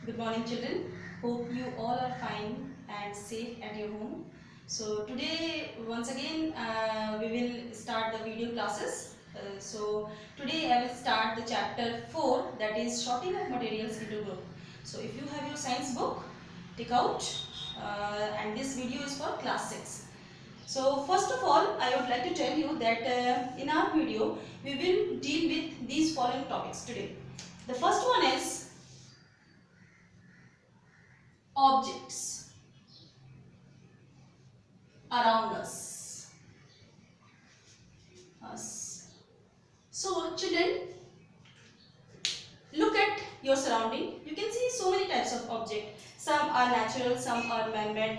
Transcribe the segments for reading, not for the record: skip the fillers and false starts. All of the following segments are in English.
Good morning, children. Hope you all are fine and safe at your home. So today, once again, we will start the video classes. Today I will start the chapter 4, that is sorting of materials into group. So if you have your science book, take out, and this video is for class 6. So first of all, I would like to tell you that in our video, we will deal with these following topics today. The first one is objects around us. So children, look at your surrounding. You can see so many types of object. Some are natural, some are man-made,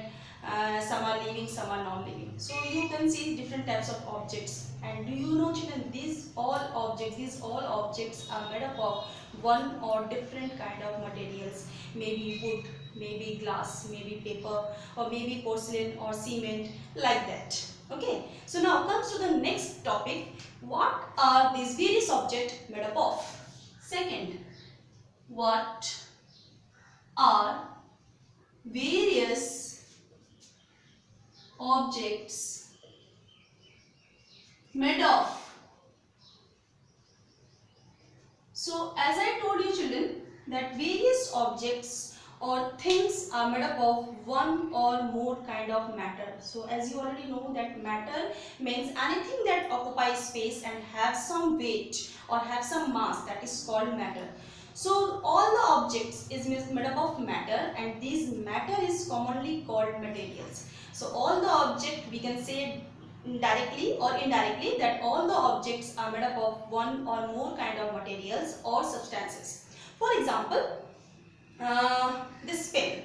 some are living, some are non-living. So you can see different types of objects. And do you know, children, these all objects are made up of one or different kind of materials. Maybe wood, maybe glass, maybe paper, or maybe porcelain or cement, like that. Okay. So now comes to the next topic. What are these various objects made up of? Second, what are various objects made of? So as I told you, children, that various objects or things are made up of one or more kind of matter. So as you already know that matter means anything that occupies space and have some weight or have some mass, that is called matter. So all the objects is made up of matter, and this matter is commonly called materials. So all the object, we can say directly or indirectly, that all the objects are made up of one or more kind of materials or substances. For example, this pen.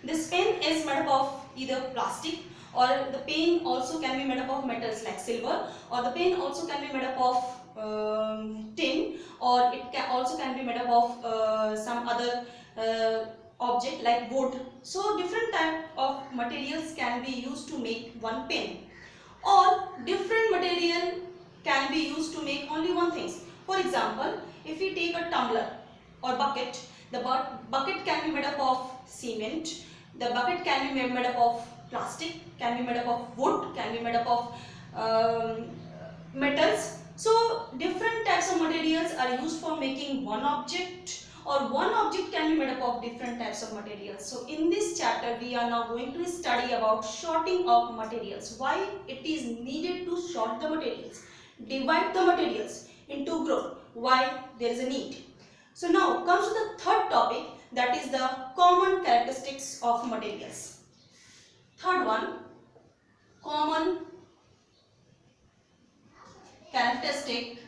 This pen is made up of either plastic, or the pen also can be made up of metals like silver, or the pen also can be made up of tin, or it can also be made up of some other object like wood. So different type of materials can be used to make one pen, or different material can be used to make only one thing. For example, if we take a tumbler or bucket, the bucket can be made up of cement, the bucket can be made up of plastic, can be made up of wood, can be made up of metals. So different types of materials are used for making one object, or one object can be made up of different types of materials. So in this chapter we are now going to study about sorting of materials. Why it is needed to sort the materials, divide the materials into group, why there is a need. So now comes to the third topic, that is the common characteristics of materials. Third one, common characteristics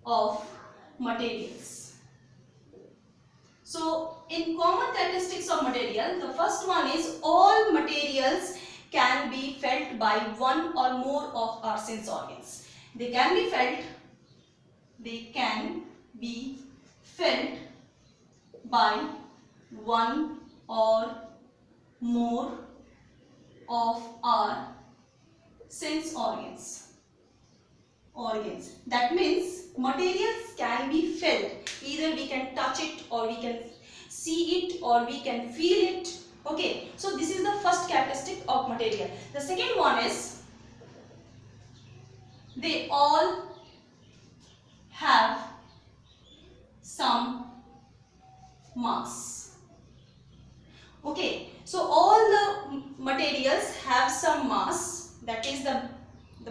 of materials. So in common characteristics of material, the first one is all materials can be felt by one or more of our sense organs. They can be felt by one or more of our sense organs. That means materials can be felt. Either we can touch it, or we can see it, or we can feel it. Okay, so this is the first characteristic of material. The second one is they all have some mass. Okay, so all the materials have some mass. That is the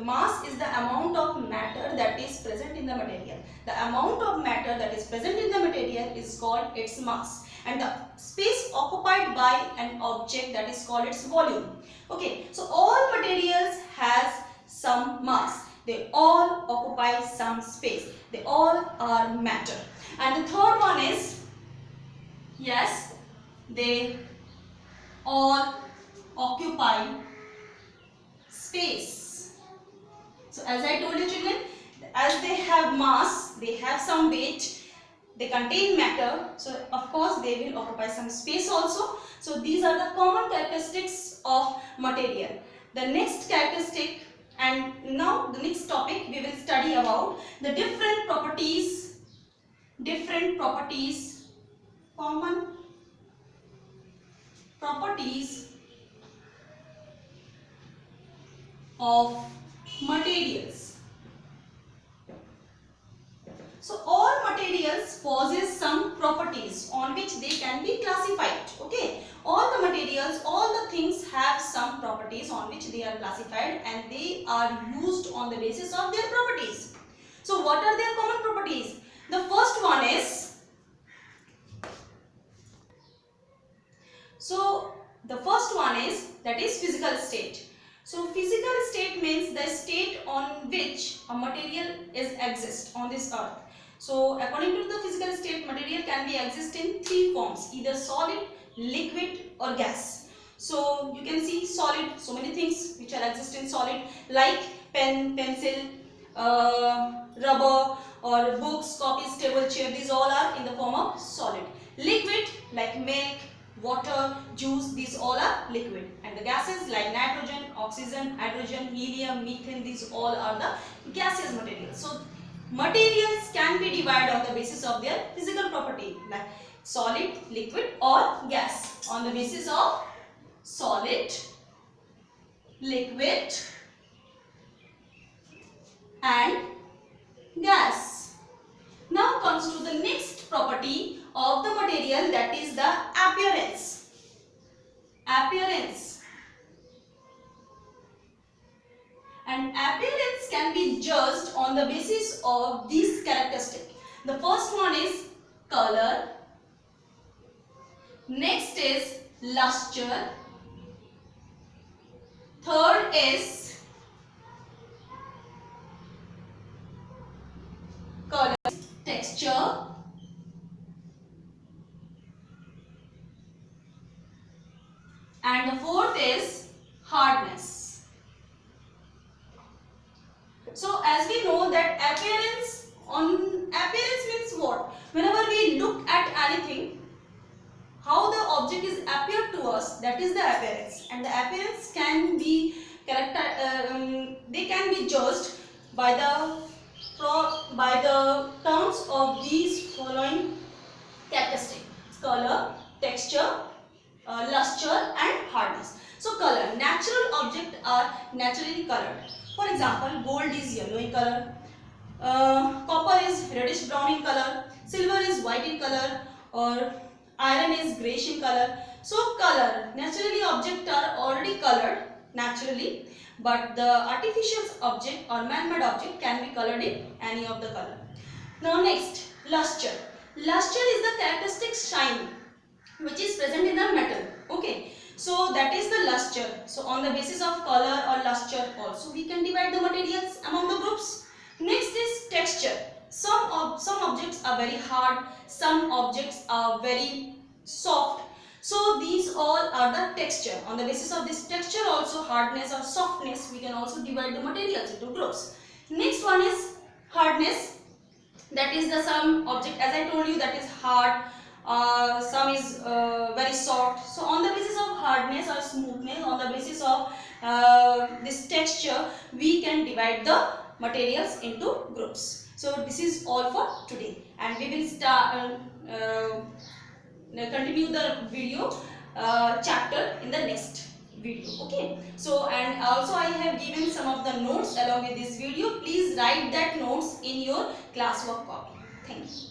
mass is the amount of matter that is present in the material. The amount of matter that is present in the material is called its mass, and the space occupied by an object, that is called its volume. Okay, so all materials has some mass. They all occupy some space. They all are matter. And the third one is, yes, they all occupy space. So as I told you, children, as they have mass, they have some weight, they contain matter, so of course they will occupy some space also. So these are the common characteristics of material. The next characteristic, and now the next topic we will study about the different properties different properties, common properties of materials. So all materials possess some properties on which they can be classified. Okay, all the materials, all the things have some properties on which they are classified, and they are used on the basis of their properties. So what are their common properties? The first one is, that is physical state. So physical state means the state on which a material is exist on this earth. So according to the physical state, material can be exist in three forms, either solid, liquid or gas. So you can see solid, so many things which are exist in solid, like pen, pencil, rubber or books, copies, table, chair, these all are in the form of solid. Liquid like milk, water, juice, these all are liquid. And the gases like nitrogen, oxygen, hydrogen, helium, methane, these all are the gaseous materials. So materials can be divided on the basis of their physical property, like solid, liquid or gas, on the basis of solid, liquid and gas. Now comes to the next property of the material, that is the appearance. Appearance. And appearance can be judged on the basis of these characteristics. The first one is color. Next is luster. Third is color, texture, and the fourth is hardness. So as we know that appearance means what? Whenever we look at anything, how the object is appeared to us, that is the appearance. And the appearance can be they can be judged by the terms of these following characteristics: color, texture, luster and hardness. So color, natural objects are naturally colored. For example, gold is yellow in color, copper is reddish brown in color, silver is white in color, or iron is greyish in color. So color, naturally objects are already colored naturally, but the artificial object or man-made object can be colored in any of the color. Now next, luster. Luster is the characteristic shine which is present in the metal. Okay, so that is the luster. So on the basis of color or luster also we can divide the materials among the groups. Next is texture. Some objects are very hard, some objects are very soft. So these all are the texture. On the basis of this texture also, hardness or softness, we can also divide the materials into groups. Next one is hardness. That is the some object, as I told you, that is hard, some is very soft. So on the basis of hardness or smoothness, on the basis of this texture, we can divide the materials into groups. So this is all for today, and we will start continue the video chapter in the next video. Okay, so and also I have given some of the notes along with this video. Please write that notes in your classwork copy. Thank you.